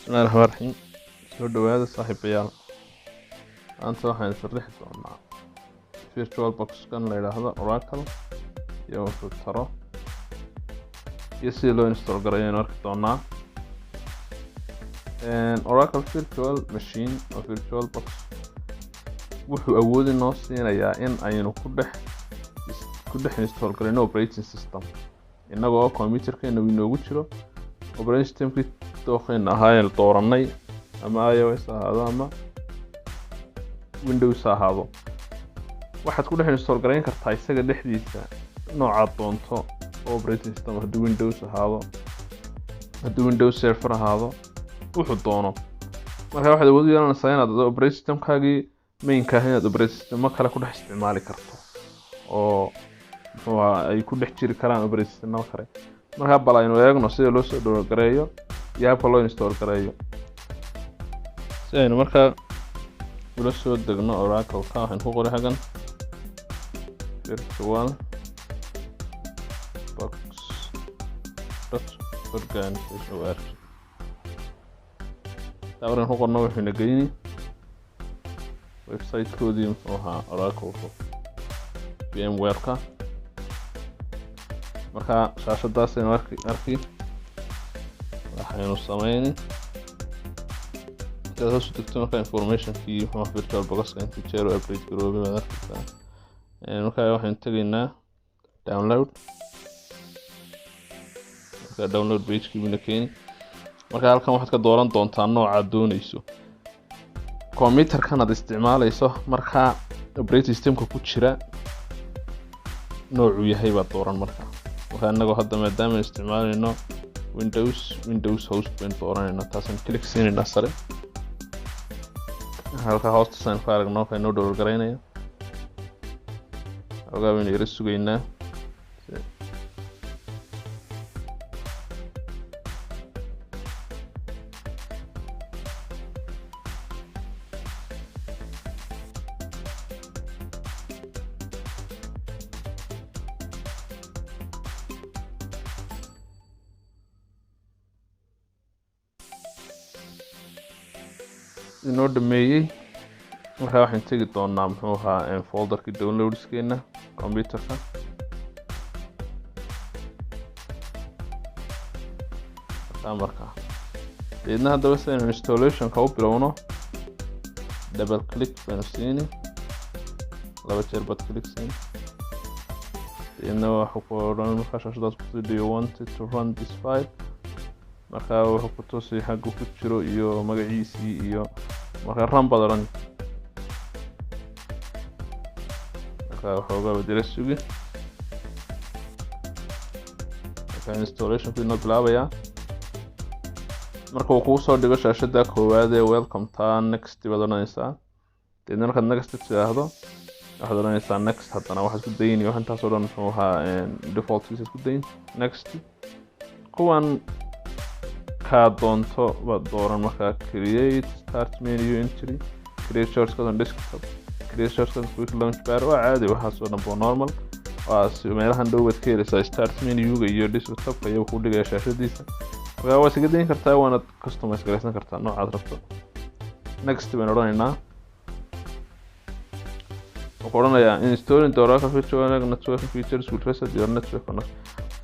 بسم الله الرحمن الرحيم. soo dhawaada saaxiibayaal. Maanta waxaan sharaxi doonaa virtual box kan la yiraahdo Oracle iyo wuxuu taro iyo sida loo install gareeyo arki doonaa. Oracle virtual machine or virtual box wuxuu awood inoo siinayaa in aynu ku dhex install gareyno operating system inagoo computerkeena inoogu jiro operating system doqeen ahaayeen dooranay ama iOS ahaado ama Windows ahaado. waxaad ku dhex install gareyn kartaa isaga dhexdiisa nooca doonto operating system haddii Windows ahaado, haddii Windows server ahaado, wuxuu doono. marka waxaad awood u yeelanaysaa inaad operating system-kaagii mainka inaad operating system kale ku dhex isticmaali karto oo ay ku dhex jiri karaan operating system kale. marka bal aynu eegno sida loo soo download gareeyo iyo habka loo install gareeyo. si aynu marka ula soo degno Oracle ka waxaan ku qoray hagan virtual box .organization. Tawaran ku qorno waxayna geeyni website koodii oo Oracle VMware ka. marka shaashadaas aynu arki waxaynu sameeyni هذا شو تكتب information في virtual box كان تجارو upgrade جروبي ما نعرف نوكا واحد نتجينا download download page كي بنكين مركا هالكم واحد كدوران دونتان نوع دونيسو كمبيوتر كان هذا استعماله يسوه مركا operating system كوتشرا نوعه هي بدوران مركا وكان نجو هذا ما دام استعماله إنه Windows host بين دوران إنه تاسن كليك سين النصرة halka hoosta saan ku aragno waxay noo download gareynaya ogaa weyn yar sugeynaa inoo dhameeyay. marka waxaan tagi doonaa muxuu ahaa folderkii downloadskeena computerka. marka deedna haddaba si aynu installation-ka u bilowno double click baan siini laba jeer baad click siin deedna waxuu ku odhan markaa shaashadaas ku do you want to run this file. marka wuxuu ku tusay xagga ku jiro iyo magaciisii iyo marka run baad odhan. marka waxoogaa bedela sugi marka installation-ku inoo bilaabayaa. marka uu kuu soo dhigo shaashada koowaad ee welcome ta next baad odhanaysaa. deedna markaad next tidhaahdo waxaad odhanaysaa next. haddana waxaad ku dayni wax intaas oo dhan muxuu ahaa defaultkiisa ku dayn next. kuwan kaa doonto baad dooran markaa create start menu entry create shortcut on desktop create shortcut quick launch bar waa caadi waxaas oo dhan boo normal waa si meelahan dhow baad ka helaysaa start menu-ga iyo desktop ayaa ku dhigaya shaashadiisa. marka waa iska dayn kartaa waana customize gareysan kartaa noocaad rabto. next baan odhanaynaa wuxuu odhanayaa installing the Oracle virtual networking features will reset your network connection.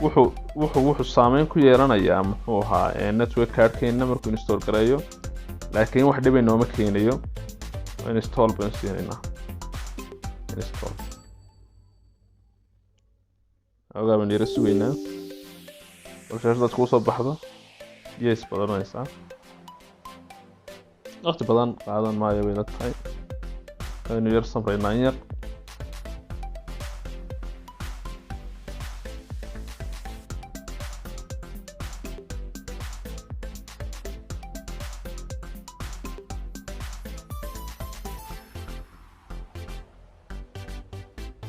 wuxuu saameyn ku yeelanayaa muxuu ahaa network card-keena markuu install gareeyo laakiin wax dhib nooma keenayo. install baan siinaynaa install ogaa baan yara sugeynaa shaashadaad kuu soo baxdo yes baad odhanaysaa. waqti badan qaadan maayo bayna tahay aynu yar samraynaa yar.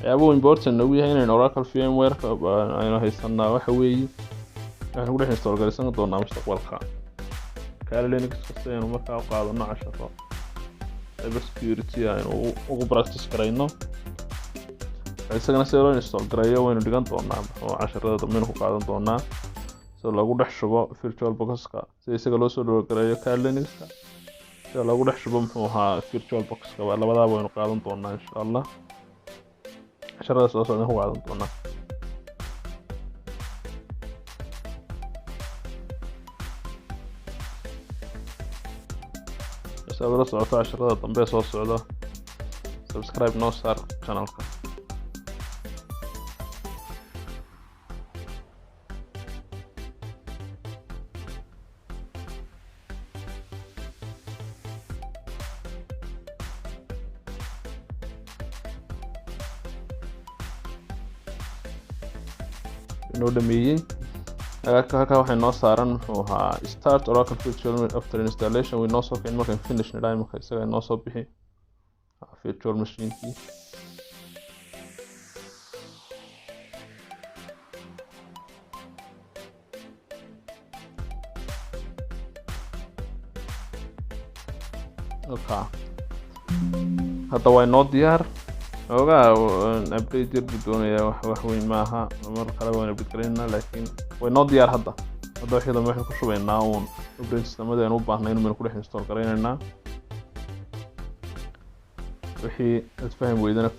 waxyaabo important ugu yahay inaynu Oracle VMware aynu haysanaa waxa weeye waxaan ku dhex install gareysan doonaa mustaqbalka kale Linux kasta aynu markaa u qaadano casharo cyber security aynu ugu practice gareyno. isagana si loo install gareeyo waynu dhigan doonaa oo casharada dambe ku qaadan doonaa. sida lagu dhex shubo virtual boxka sida isaga loo soo dhawagareeyo ka Linuxka sida lagu dhex shubo muxuu ahaa virtual boxka waa labadaaba waynu qaadan doonaa insha Allah casharada soo socda ku qaadan doonaa sababta socota casharada dambe soo socda subscribe noo saar channelka inoo dhameeyay halka waxay noo saaran muxuu ahaa start Oracle virtual after installation we noo soo kicin markaan finish nidhaay marka isaga noo soo bixi virtual machine kii okay hadda way noo diyaar ogaa update yar buu doonayaa wax weyn maaha mar kale waan update gareynaa laakiin way noo diyaar hadda wixii dambe waxaan ku shubaynaa uun operating systemada aan u baahnay inuu ku dhex install gareynaynaa wixii aad fahmi weydana